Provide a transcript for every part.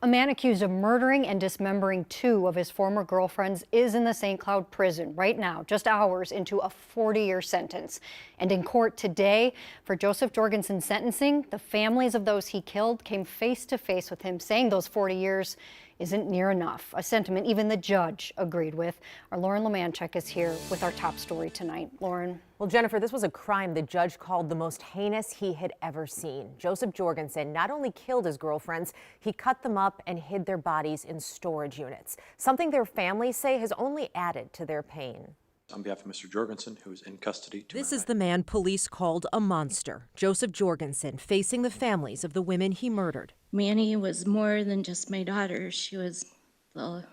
A man accused of murdering and dismembering two of his former girlfriends is in the St. Cloud prison right now, just hours into a 40-year sentence. And in court today, for Joseph Jorgensen's sentencing, the families of those he killed came face to face with him, saying those 40 years isn't near enough, a sentiment even the judge agreed with. Our Lauren Lemanchek is here with our top story tonight. Lauren. Well, Jennifer, this was a crime the judge called the most heinous he had ever seen. Joseph Jorgensen not only killed his girlfriends, he cut them up and hid their bodies in storage units, something their families say has only added to their pain. On behalf of Mr. Jorgensen, who is in custody. This is the man police called a monster, Joseph Jorgensen, facing the families of the women he murdered. Manny was more than just my daughter. She was a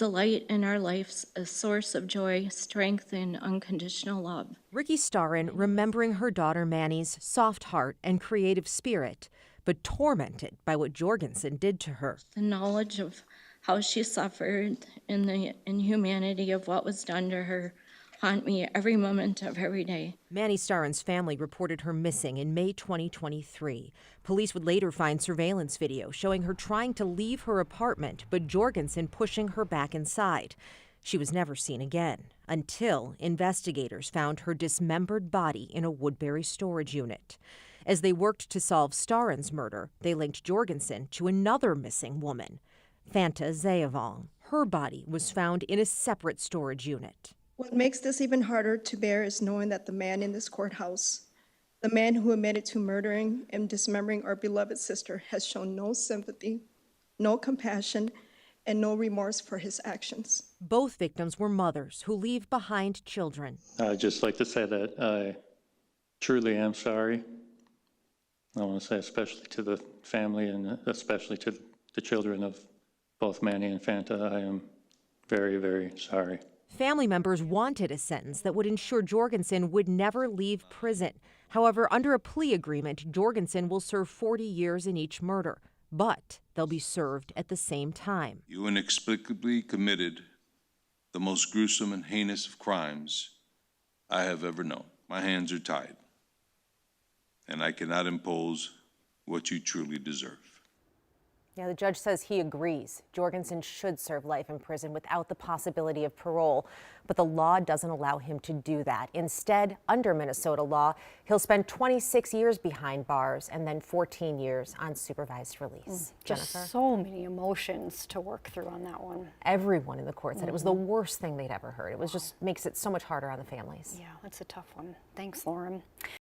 light in our lives, a source of joy, strength, and unconditional love. Ricky Starrin remembering her daughter Manny's soft heart and creative spirit, but tormented by what Jorgensen did to her. The knowledge of how she suffered and the inhumanity of what was done to her haunt me every moment of every day. Manny Starrin's family reported her missing in May 2023. Police would later find surveillance video showing her trying to leave her apartment, but Jorgensen pushing her back inside. She was never seen again until investigators found her dismembered body in a Woodbury storage unit. As they worked to solve Starrin's murder, they linked Jorgensen to another missing woman, Fanta Zayavong. Her body was found in a separate storage unit. What makes this even harder to bear is knowing that the man in this courthouse, the man who admitted to murdering and dismembering our beloved sister, has shown no sympathy, no compassion, and no remorse for his actions. Both victims were mothers who leave behind children. I'd just like to say that I truly am sorry. I want to say especially to the family and especially to the children of both Manny and Fanta. I am very, very sorry. Family members wanted a sentence that would ensure Jorgensen would never leave prison. However, under a plea agreement, Jorgensen will serve 40 years in each murder, but they'll be served at the same time. You inexplicably committed the most gruesome and heinous of crimes I have ever known. My hands are tied, and I cannot impose what you truly deserve. Yeah, the judge says he agrees. Jorgensen should serve life in prison without the possibility of parole, but the law doesn't allow him to do that. Instead, under Minnesota law, he'll spend 26 years behind bars and then 14 years on supervised release. Just Jennifer? so many emotions to work through on that one. Everyone in the court said it was the worst thing they'd ever heard. It was just makes it so much harder on the families. Yeah, that's a tough one. Thanks, Lauren.